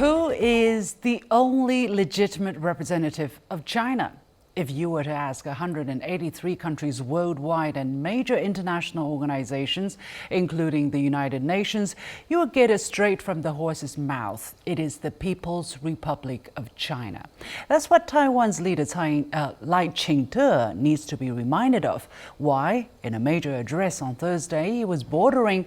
Who is the only legitimate representative of China? If you were to ask 183 countries worldwide and major international organizations, including the United Nations, you would get it straight from the horse's mouth. It is the People's Republic of China. That's what Taiwan's leader Lai Ching-te needs to be reminded of. Why? In a major address on Thursday, he was borderline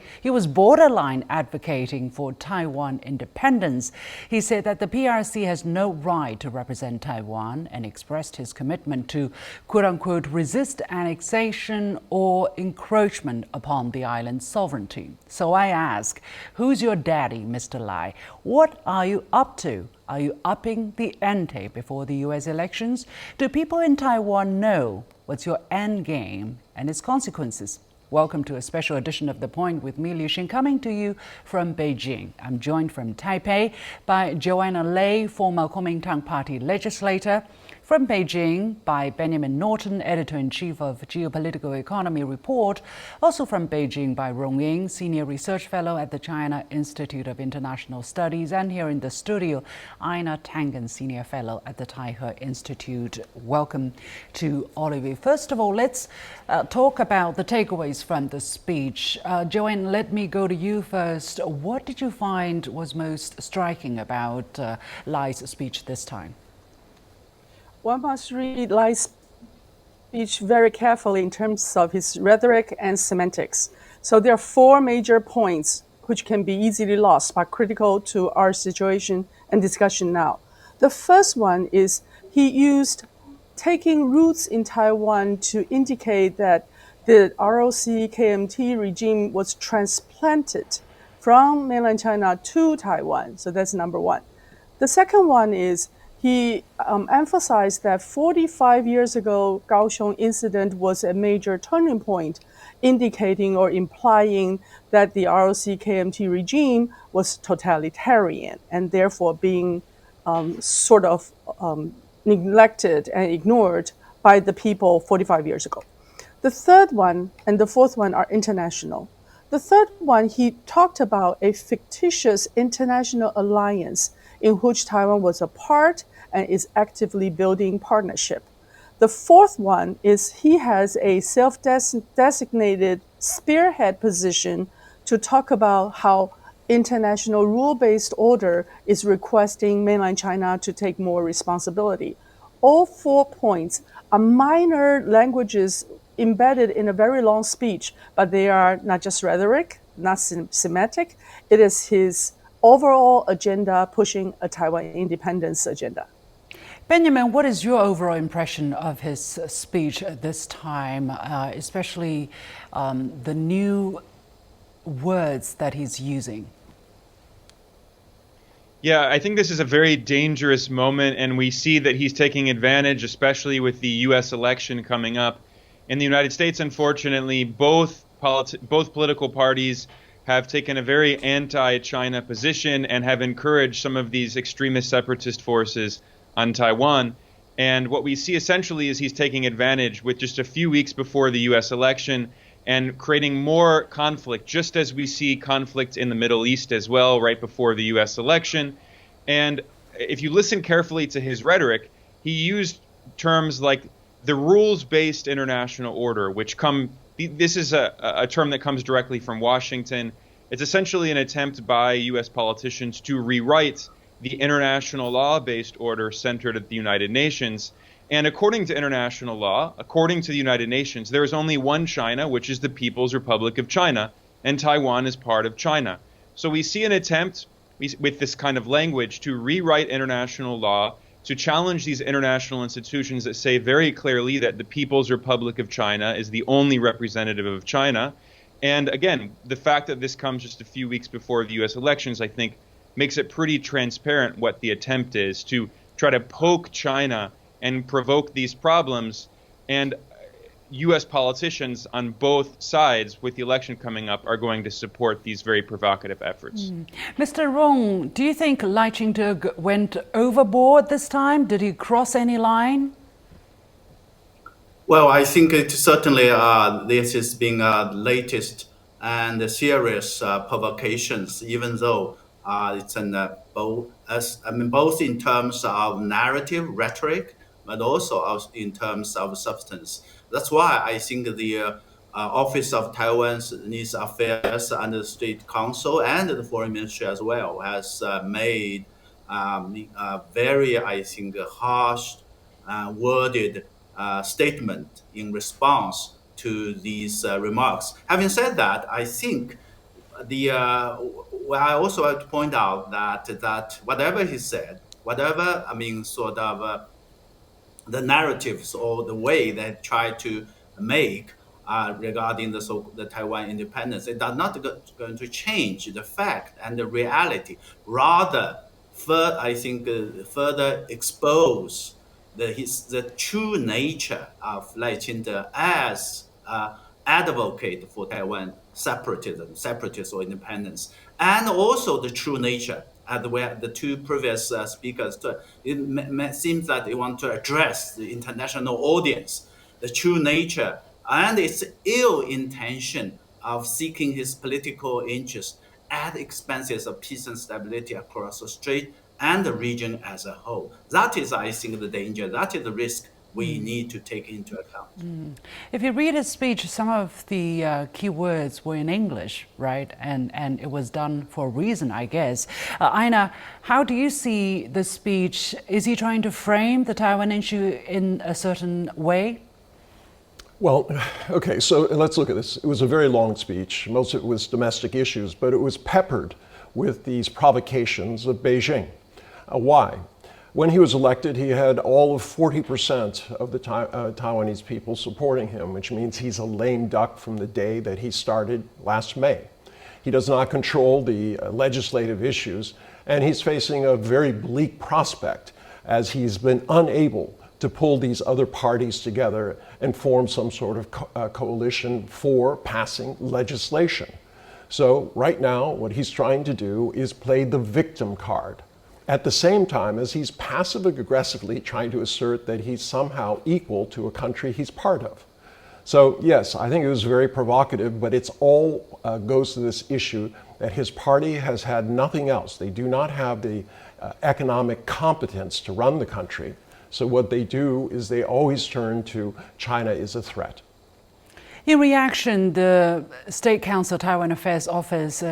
advocating for Taiwan independence. He said that the PRC has no right to represent Taiwan and expressed his commitment to, quote-unquote, resist annexation or encroachment upon the island's sovereignty. So I ask, who's your daddy, Mr. Lai? What are you up to? Are you upping the ante before the U.S. elections? Do people in Taiwan know what's your end game and its consequences? Welcome to a special edition of The Point with me, Liu Xin, coming to you from Beijing. I'm joined from Taipei by Joanna Lei, former Kuomintang party legislator. From Beijing by Benjamin Norton, editor-in-chief of Geopolitical Economy Report. Also from Beijing by Rong Ying, senior research fellow at the China Institute of International Studies. And here in the studio, Einar Tangen, senior fellow at the Taihe Institute. Welcome to all of you. First of all, let's talk about the takeaways from the speech. Joanne, let me go to you first. What did you find was most striking about Lai's speech this time? One must read Lai's speech very carefully in terms of his rhetoric and semantics. So there are four major points which can be easily lost but critical to our situation and discussion now. The first one is he used taking roots in Taiwan to indicate that the ROC KMT regime was transplanted from mainland China to Taiwan. So that's number one. The second one is he emphasized that 45 years ago, Kaohsiung incident was a major turning point, indicating or implying that the ROC KMT regime was totalitarian and therefore being neglected and ignored by the people 45 years ago. The third one and the fourth one are international. The third one, he talked about a fictitious international alliance in which Taiwan was a part and is actively building partnership. The fourth one is he has a self-designated spearhead position to talk about how international rule-based order is requesting mainland China to take more responsibility. All 4 points are minor languages embedded in a very long speech, but they are not just rhetoric, not semantic. It is his overall agenda pushing a Taiwan independence agenda. Benjamin, what is your overall impression of his speech this time, especially the new words that he's using? Yeah, I think this is a very dangerous moment, and we see that he's taking advantage, especially with the U.S. election coming up. In the United States, unfortunately, both political parties have taken a very anti-China position and have encouraged some of these extremist separatist forces on Taiwan. And what we see essentially is he's taking advantage with just a few weeks before the U.S. election and creating more conflict, just as we see conflict in the Middle East as well, right before the U.S. election. And if you listen carefully to his rhetoric, he used terms like the rules-based international order, this is a term that comes directly from Washington. It's essentially an attempt by U.S. politicians to rewrite the international law-based order centered at the United Nations. And according to international law, according to the United Nations, there is only one China, which is the People's Republic of China, and Taiwan is part of China. So we see an attempt with this kind of language to rewrite international law, to challenge these international institutions that say very clearly that the People's Republic of China is the only representative of China. And again, the fact that this comes just a few weeks before the U.S. elections, I think, makes it pretty transparent what the attempt is to try to poke China and provoke these problems. And U.S. politicians on both sides, with the election coming up, are going to support these very provocative efforts. Mr. Rong, do you think Lai Ching-te went overboard this time? Did he cross any line? Well, I think it certainly this is being latest and serious provocations, even though It's an both in terms of narrative rhetoric, but also in terms of substance. That's why I think the Office of Taiwanese Affairs and the State Council and the Foreign Ministry as well has made very, I think, harsh worded statement in response to these remarks. Having said that, I think well, I also have to point out that whatever he said, whatever sort of the narratives or the way they try to make regarding the Taiwan independence, it does not going to change the fact and the reality. Rather, I think further expose the true nature of Lai Ching-te as advocate for Taiwan separatist or independence, and also the true nature. Where the two previous speakers, it seems that they want to address the international audience, the true nature and its ill intention of seeking his political interests at the expenses of peace and stability across the strait and the region as a whole. That is, I think, the danger. That is the risk we need to take into account. If you read his speech, some of the key words were in English, right? And it was done for a reason, I guess. Einar, how do you see the speech? Is he trying to frame the Taiwan issue in a certain way? Well, okay, so let's look at this. It was a very long speech. Most of it was domestic issues, but it was peppered with these provocations of Beijing. Why? When he was elected, he had all of 40% of the Taiwanese people supporting him, which means he's a lame duck from the day that he started last May. He does not control the legislative issues, and he's facing a very bleak prospect as he's been unable to pull these other parties together and form some sort of coalition for passing legislation. So right now, what he's trying to do is play the victim card, at the same time as he's passive-aggressively trying to assert that he's somehow equal to a country he's part of. So yes, I think it was very provocative, but it's all goes to this issue that his party has had nothing else. They do not have the economic competence to run the country. So what they do is they always turn to China as a threat. In reaction, the State Council Taiwan Affairs Office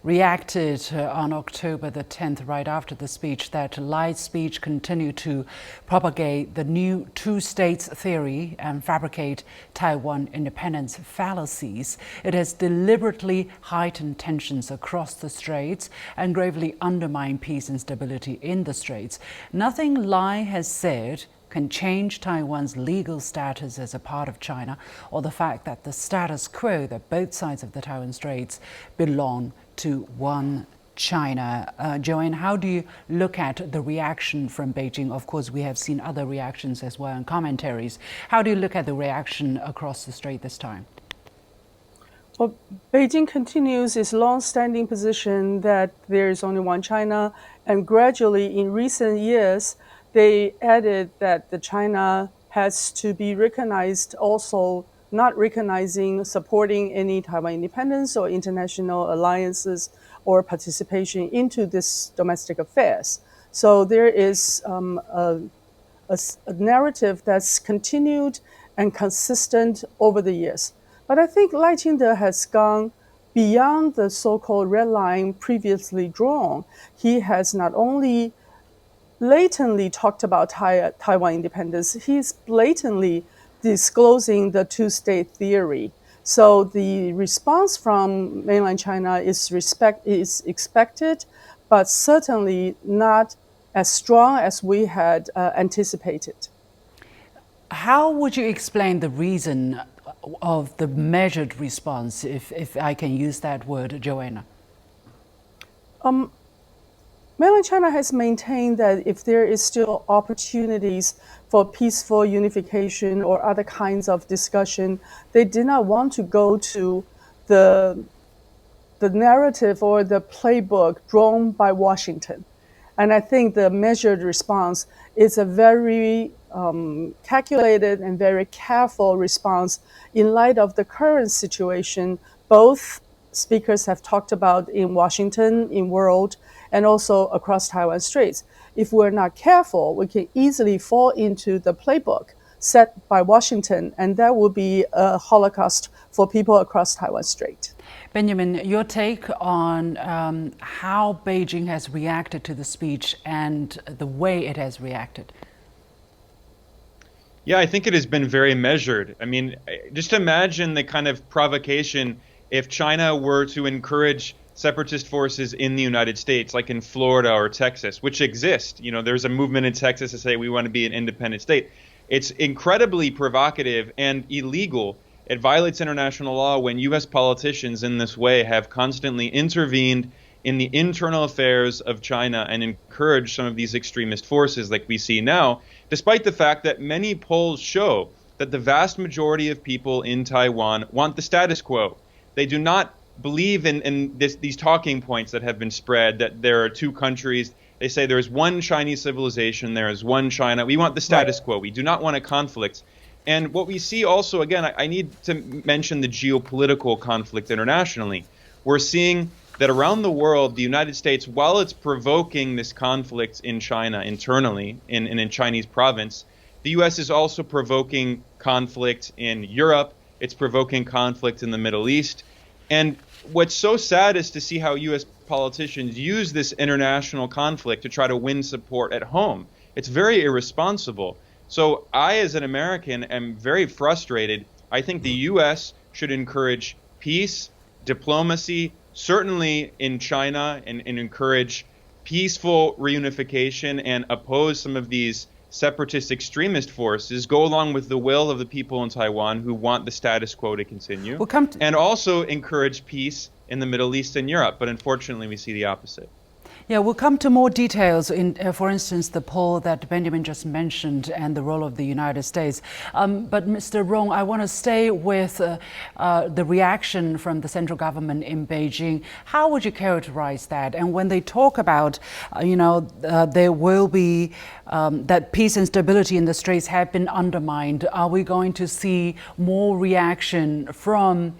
reacted on October the 10th, right after the speech, that Lai's speech continued to propagate the new two states theory and fabricate Taiwan independence fallacies. It has deliberately heightened tensions across the straits and gravely undermined peace and stability in the straits. Nothing Lai has said can change Taiwan's legal status as a part of China, or the fact that the status quo that both sides of the Taiwan Straits belong to one China. Joanne, how do you look at the reaction from Beijing? Of course, we have seen other reactions as well and commentaries. How do you look at the reaction across the strait this time? Well, Beijing continues its long-standing position that there is only one China, and gradually in recent years, they added that the China has to be recognized, also not recognizing, supporting any Taiwan independence or international alliances or participation into this domestic affairs. So there is a narrative that's continued and consistent over the years. But I think Lai Ching-te has gone beyond the so-called red line previously drawn. He has not only blatantly talked about Taiwan independence, he's blatantly disclosing the two-state theory. So the response from mainland China is expected, but certainly not as strong as we had anticipated. How would you explain the reason of the measured response, if I can use that word, Joanna? Mainland China has maintained that if there is still opportunities for peaceful unification or other kinds of discussion, they did not want to go to the narrative or the playbook drawn by Washington. And I think the measured response is a very calculated and very careful response in light of the current situation, both speakers have talked about in Washington, in world, and also across Taiwan Straits. If we're not careful, we can easily fall into the playbook set by Washington, and that will be a Holocaust for people across Taiwan Strait. Benjamin, your take on how Beijing has reacted to the speech and the way it has reacted? Yeah, I think it has been very measured. I mean, just imagine the kind of provocation if China were to encourage separatist forces in the United States, like in Florida or Texas, which exist. You know, there's a movement in Texas to say we want to be an independent state. It's incredibly provocative and illegal. It violates international law when U.S. politicians in this way have constantly intervened in the internal affairs of China and encouraged some of these extremist forces like we see now, despite the fact that many polls show that the vast majority of people in Taiwan want the status quo. They do not believe in these talking points that have been spread, that there are two countries. They say there is one Chinese civilization, there is one China. We want the status quo. We do not want a conflict. And what we see also, again, I need to mention the geopolitical conflict internationally. We're seeing that around the world, the United States, while it's provoking this conflict in China internally, in Chinese province, the U.S. is also provoking conflict in Europe. It's provoking conflict in the Middle East. And what's so sad is to see how U.S. politicians use this international conflict to try to win support at home. It's very irresponsible. So I, as an American, am very frustrated. I think the U.S. should encourage peace, diplomacy, certainly in China, and encourage peaceful reunification and oppose some of these separatist extremist forces, go along with the will of the people in Taiwan who want the status quo to continue, and also encourage peace in the Middle East and Europe. But unfortunately, we see the opposite. Yeah, we'll come to more details in, for instance, the poll that Benjamin just mentioned and the role of the United States. But Mr. Rong, I want to stay with the reaction from the central government in Beijing. How would you characterize that? And when they talk about, there will be that peace and stability in the Straits have been undermined, are we going to see more reaction from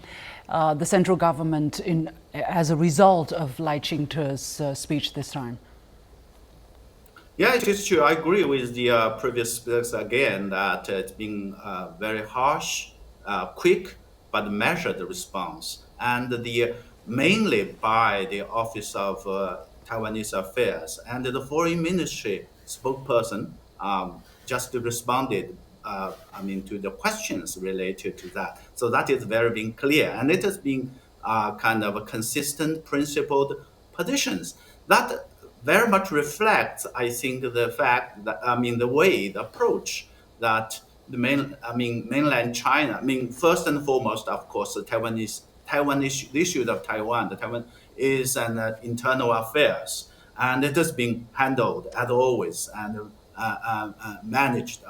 the central government as a result of Lai Ching-te's speech this time? Yeah, it is true. I agree with the previous speakers again that it's been very harsh, quick, but measured response, and mainly by the Office of Taiwanese Affairs and the Foreign Ministry spokesperson just responded. To the questions related to that. So that is very being clear, and it has been kind of a consistent, principled positions that very much reflects, I think, the fact that the approach that the mainland China. First and foremost, of course, the Taiwan issue of Taiwan. The Taiwan is an internal affairs, and it has been handled as always and managed,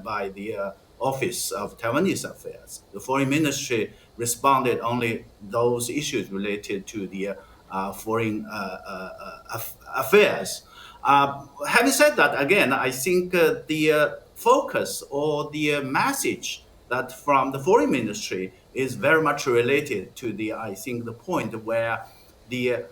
by the Office of Taiwanese Affairs. The Foreign Ministry responded only those issues related to the foreign affairs. Having said that, again, I think the focus or the message that from the Foreign Ministry is very much related to the point where the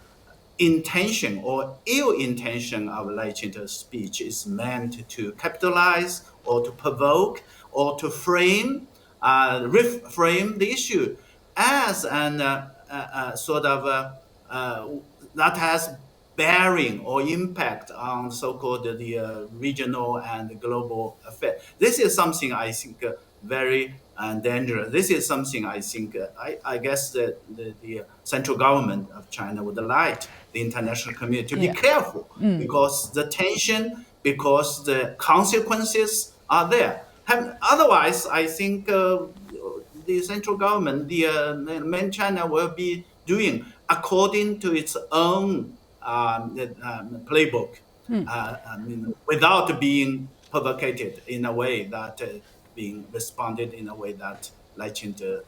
intention or ill intention of Lai Ching-te's speech is meant to capitalize or to provoke or to reframe the issue as an that has bearing or impact on so-called the regional and global affairs. This is something I think very dangerous. This is something I think I guess that the central government of China would like the international community to be careful because the tension, because the consequences are there. Otherwise, I think the central government, the main China will be doing according to its own playbook, without being provocated in a way that being responded in a way that Lai Ching-te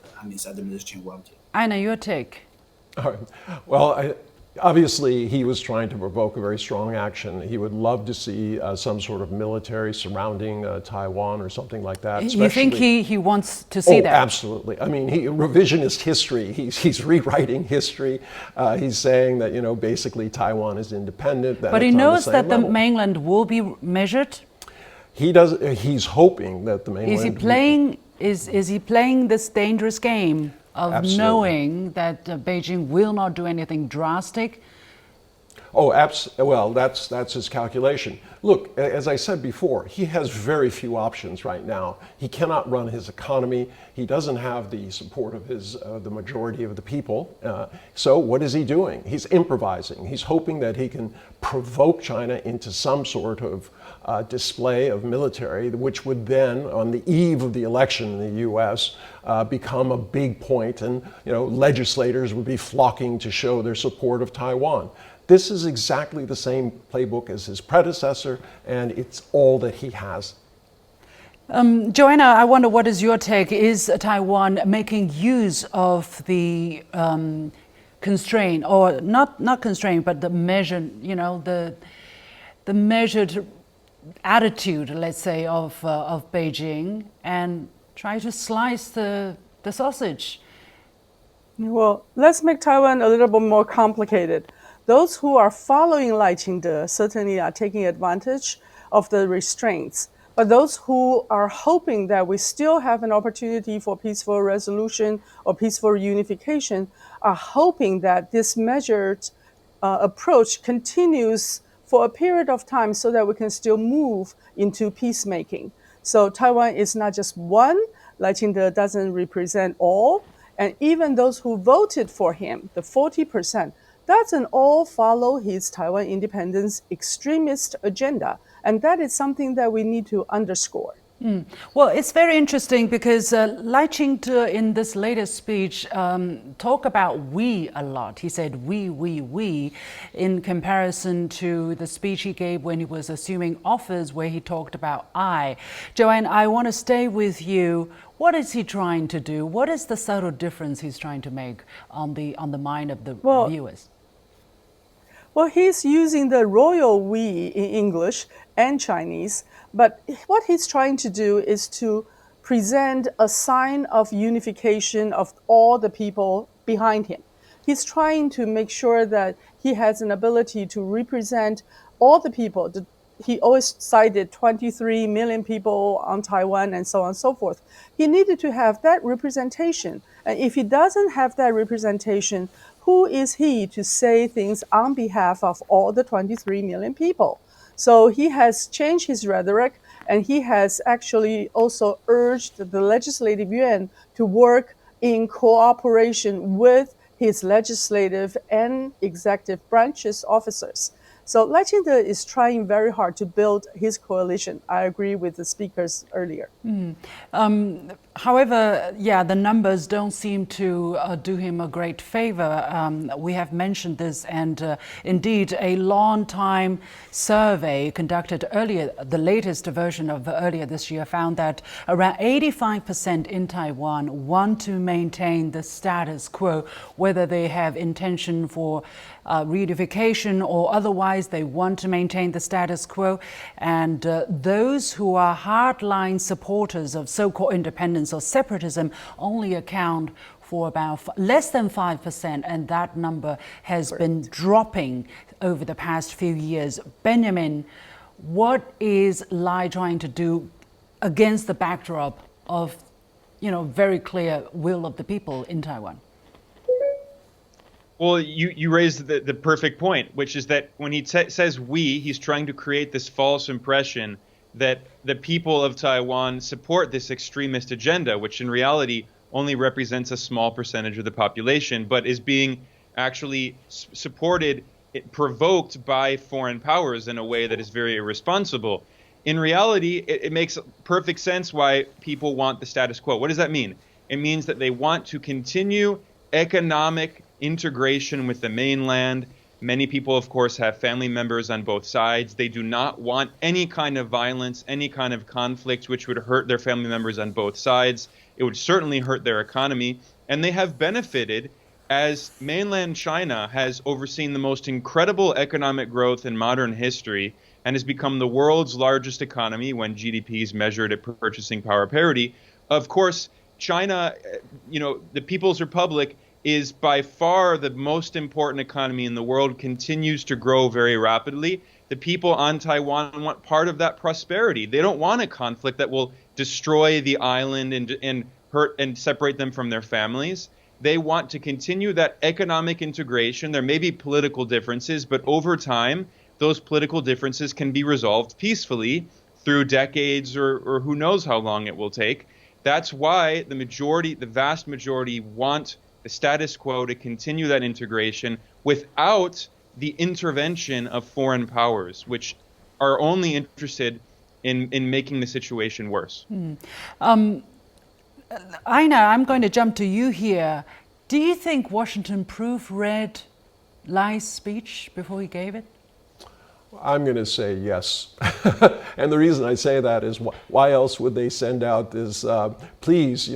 administration wanted. Einar, your take. All right. Well, Obviously, he was trying to provoke a very strong action. He would love to see some sort of military surrounding Taiwan or something like that. You think he wants to see Oh, that? absolutely. I mean, revisionist history. He's rewriting history. He's saying that, basically Taiwan is independent. But he knows that the mainland will be measured. He's hoping that the mainland. Is he playing this dangerous game of Absolutely. knowing that Beijing will not do anything drastic? Oh, well, that's his calculation. Look, as I said before, he has very few options right now. He cannot run his economy. He doesn't have the support of the majority of the people. So what is he doing? He's improvising. He's hoping that he can provoke China into some sort of display of military, which would then, on the eve of the election in the U.S., become a big point, and legislators would be flocking to show their support of Taiwan. This is exactly the same playbook as his predecessor, and it's all that he has. Joanna, I wonder, what is your take? Is Taiwan making use of the constraint, or not constraint, but the measured, the measured attitude, let's say, of Beijing, and try to slice the sausage? Well, let's make Taiwan a little bit more complicated. Those who are following Lai Ching-te certainly are taking advantage of the restraints. But those who are hoping that we still have an opportunity for peaceful resolution or peaceful unification are hoping that this measured approach continues for a period of time so that we can still move into peacemaking. So Taiwan is not just one. Lai Ching-te doesn't represent all. And even those who voted for him, the 40%, doesn't all follow his Taiwan independence extremist agenda. And that is something that we need to underscore. Well, it's very interesting because Lai Ching-te in this latest speech talked about we a lot. He said we, in comparison to the speech he gave when he was assuming office, where he talked about I. Joanne, I want to stay with you. What is he trying to do? What is the subtle difference he's trying to make on the mind of the viewers? Well, he's using the royal we in English and Chinese, but what he's trying to do is to present a sign of unification of all the people behind him. He's trying to make sure that he has an ability to represent all the people. He always cited 23 million people on Taiwan and so on and so forth. He needed to have that representation. And if he doesn't have that representation, who is he to say things on behalf of all the 23 million people? So he has changed his rhetoric, and he has actually also urged the Legislative Yuan to work in cooperation with his legislative and executive branches officers. So Lai Ching-te is trying very hard to build his coalition. I agree with the speakers earlier. However, the numbers don't seem to do him a great favor. We have mentioned this, and indeed, a long-time survey conducted earlier, the latest version of earlier this year, found that around 85% in Taiwan want to maintain the status quo, whether they have intention for reunification or otherwise. They want to maintain the status quo, and those who are hardline supporters of so-called independence or separatism only account for about less than 5%, and that number has been dropping over the past few years. Benjamin, what is Lai trying to do against the backdrop of, very clear will of the people in Taiwan? Well, you raised the perfect point, which is that when he says we, he's trying to create this false impression that the people of Taiwan support this extremist agenda, which in reality only represents a small percentage of the population, but is being actually supported, provoked by foreign powers in a way that is very irresponsible. In reality, it makes perfect sense why people want the status quo. What does that mean? It means that they want to continue economic integration with the mainland. Many people, of course, have family members on both sides. They do not want any kind of violence, any kind of conflict which would hurt their family members on both sides. It would certainly hurt their economy. And they have benefited as mainland China has overseen the most incredible economic growth in modern history and has become the world's largest economy when GDP is measured at purchasing power parity, of course, China, the People's Republic is by far the most important economy in the world, continues to grow very rapidly. The people on Taiwan want part of that prosperity. They don't want a conflict that will destroy the island and hurt and separate them from their families. They want to continue that economic integration. There may be political differences, but over time, those political differences can be resolved peacefully through decades or who knows how long it will take. That's why the vast majority want the status quo to continue that integration without the intervention of foreign powers, which are only interested in making the situation worse. Einar, I'm going to jump to you here. Do you think Washington proofread Lai's speech before he gave it? I'm going to say yes. And the reason I say that is why else would they send out this, please,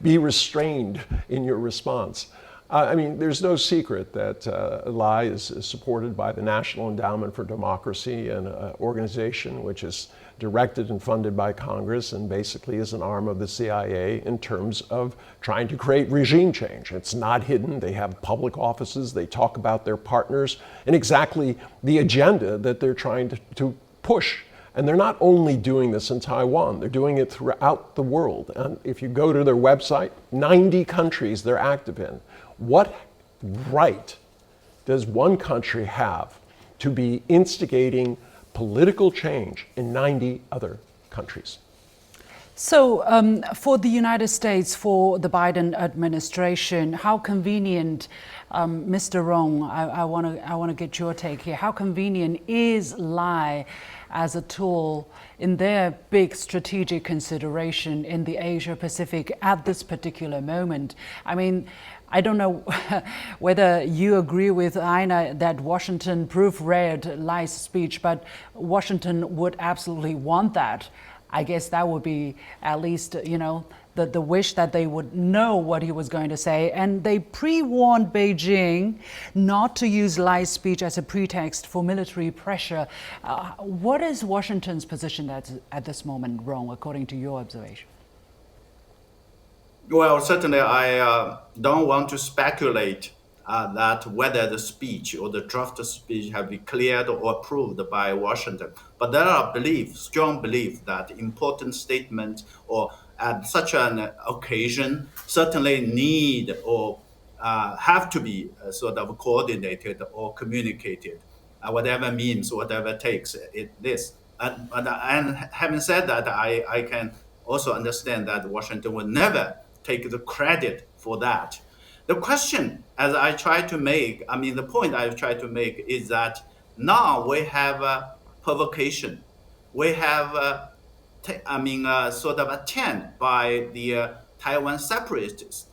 be restrained in your response? I mean, there's no secret that Lai is supported by the National Endowment for Democracy, an organization which is directed and funded by Congress and basically is an arm of the CIA in terms of trying to create regime change. It's not hidden. They have public offices. They talk about their partners and exactly the agenda that they're trying to push. And they're not only doing this in Taiwan, they're doing it throughout the world. And if you go to their website, 90 countries they're active in. What right does one country have to be instigating political change in 90 other countries? So for the United States, for the Biden administration, how convenient, Mr. Rong, I want to get your take here. How convenient is Lai as a tool in their big strategic consideration in the Asia-Pacific at this particular moment? I mean, I don't know whether you agree with Einar that Washington proofread Lai's speech, but Washington would absolutely want that. I guess that would be at least, the wish that they would know what he was going to say. And they pre-warned Beijing not to use Lai's speech as a pretext for military pressure. What is Washington's position at this moment, Rong, according to your observation? Well, certainly I don't want to speculate that whether the speech or the draft speech have been cleared or approved by Washington. But there are strong belief that important statements or at such an occasion certainly need or have to be sort of coordinated or communicated, whatever means, whatever it takes this. And having said that, I can also understand that Washington will never take the credit for that. The question, as I try to make, the point I try to make is that now we have a provocation. We have, sort of attempt by the Taiwan separatist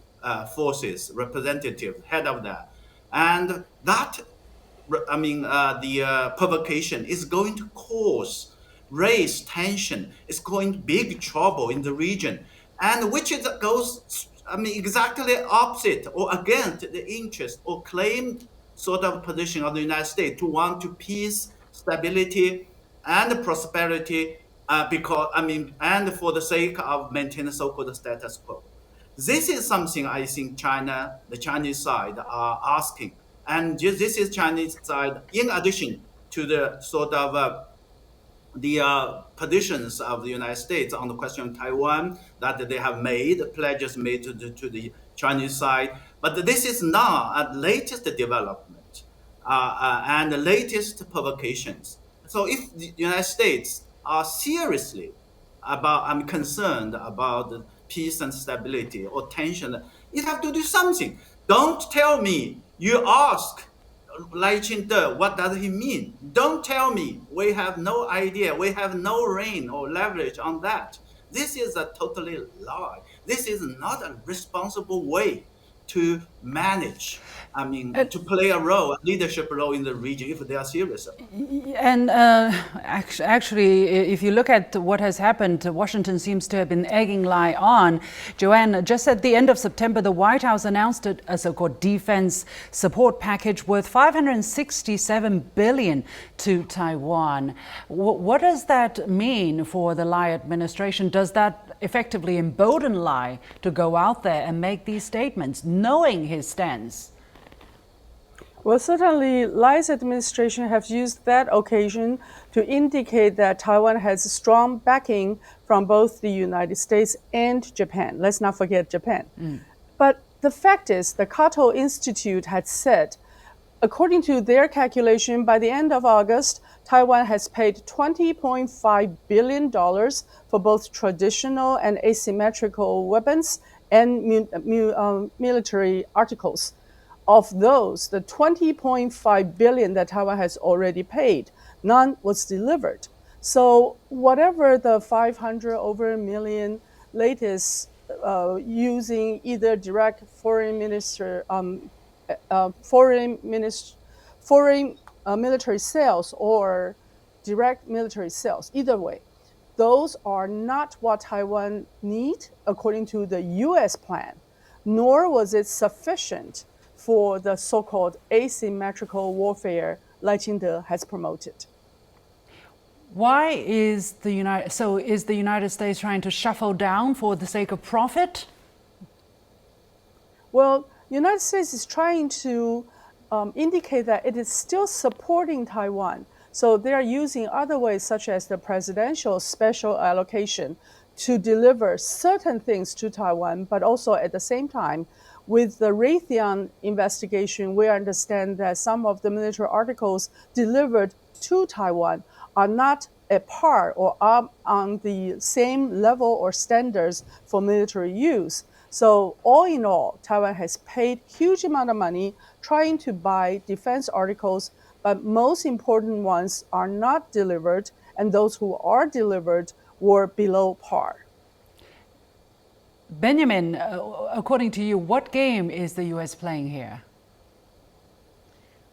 forces representative, head of that. And that, the provocation is going to raise tension. It's going to big trouble in the region. And which goes, exactly opposite or against the interest or claim sort of position of the United States to want to peace, stability, and prosperity, and for the sake of maintaining so-called status quo. This is something I think the Chinese side are asking. And this is Chinese side, in addition to the sort of the positions of the United States on the question of Taiwan, that they have pledges made to the Chinese side. But this is now a latest development and the latest provocations. So if the United States are seriously concerned about peace and stability or tension, it have to do something. Don't tell me, you ask Lai Ching-te, what does he mean? Don't tell me. We have no idea. We have no reign or leverage on that. This is a totally lie. This is not a responsible way to manage, to play a role, a leadership role in the region if they are serious about it. And actually, if you look at what has happened, Washington seems to have been egging Lai on. Joanne, just at the end of September, the White House announced a so-called defense support package worth $567 billion to Taiwan. What does that mean for the Lai administration? Does that effectively embolden Lai to go out there and make these statements, knowing his stance? Well, certainly, Lai's administration has used that occasion to indicate that Taiwan has strong backing from both the United States and Japan. Let's not forget Japan. But the fact is, the Cato Institute had said, according to their calculation, by the end of August, Taiwan has paid $20.5 billion for both traditional and asymmetrical weapons and military articles. Of those, the $20.5 billion that Taiwan has already paid, none was delivered. So whatever the 500 over million latest using either direct foreign military sales or direct military sales, either way, those are not what Taiwan needs according to the U.S. plan, nor was it sufficient for the so-called asymmetrical warfare Lai Ching-te has promoted. Why is the United States trying to shuffle down for the sake of profit? Well, the United States is trying to indicate that it is still supporting Taiwan. So they are using other ways, such as the presidential special allocation, to deliver certain things to Taiwan, but also at the same time, with the Raytheon investigation, we understand that some of the military articles delivered to Taiwan are not at par or are on the same level or standards for military use. So all in all, Taiwan has paid huge amount of money trying to buy defense articles, but most important ones are not delivered, and those who are delivered were below par. Benjamin, according to you, what game is the U.S. playing here?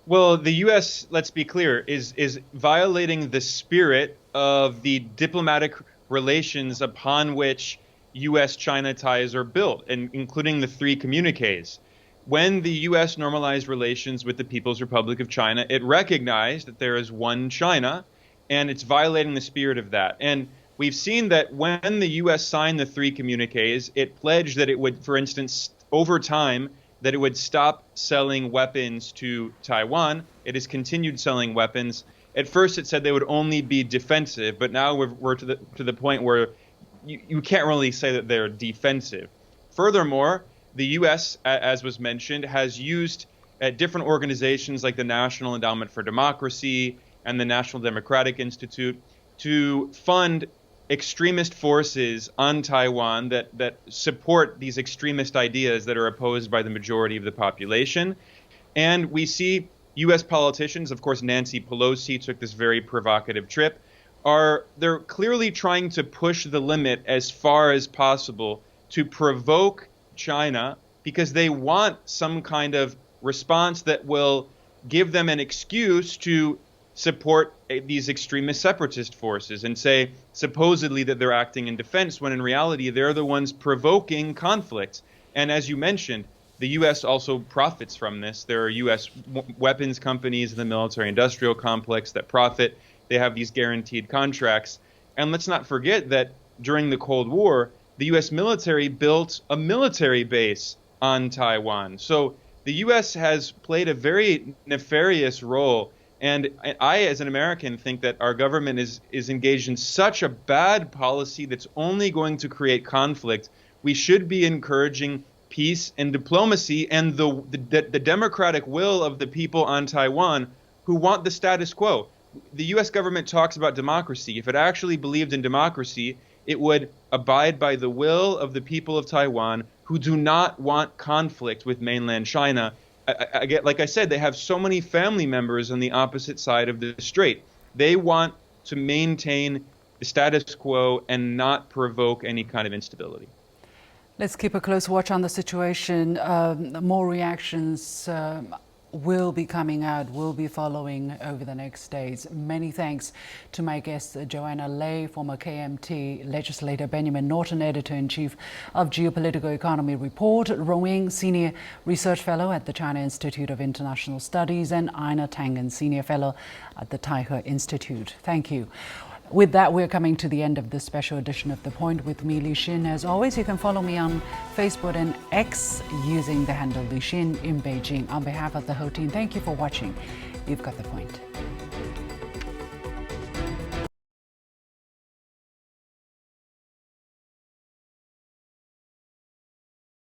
Well, the U.S., let's be clear, is violating the spirit of the diplomatic relations upon which U.S.-China ties are built, and including the three communiques. When the U.S. normalized relations with the People's Republic of China, it recognized that there is one China, and it's violating the spirit of that. And we've seen that when the U.S. signed the three communiques, it pledged that it would, for instance, over time, that it would stop selling weapons to Taiwan. It has continued selling weapons. At first, it said they would only be defensive, but now we're to the point where you can't really say that they're defensive. Furthermore, the U.S., as was mentioned, has used different organizations like the National Endowment for Democracy and the National Democratic Institute to fund extremist forces on Taiwan that support these extremist ideas that are opposed by the majority of the population. And we see U.S. politicians, of course, Nancy Pelosi took this very provocative trip, they're clearly trying to push the limit as far as possible to provoke China because they want some kind of response that will give them an excuse to support these extremist separatist forces and say supposedly that they're acting in defense when in reality they're the ones provoking conflict. And as you mentioned, the U.S. also profits from this. There are U.S. weapons companies in the military-industrial complex that profit. They have these guaranteed contracts. And let's not forget that during the Cold War, the U.S. military built a military base on Taiwan. So the U.S. has played a very nefarious role. And I, as an American, think that our government is engaged in such a bad policy that's only going to create conflict. We should be encouraging peace and diplomacy and the democratic will of the people on Taiwan who want the status quo. The U.S. government talks about democracy. If it actually believed in democracy, it would abide by the will of the people of Taiwan who do not want conflict with mainland China. Like I said, they have so many family members on the opposite side of the strait. They want to maintain the status quo and not provoke any kind of instability. Let's keep a close watch on the situation. More reactions will be coming out, will be following over the next days. Many thanks to my guests, Joanna Lei, former KMT legislator, Benjamin Norton, editor-in-chief of Geopolitical Economy Report, Rong Ying, senior research fellow at the China Institute of International Studies, and Einar Tangen, senior fellow at the Taihe Institute. Thank you. With that, we're coming to the end of this special edition of The Point with me, Li Xin. As always, you can follow me on Facebook and X using the handle Li Xin in Beijing. On behalf of the whole team, thank you for watching. You've got The Point.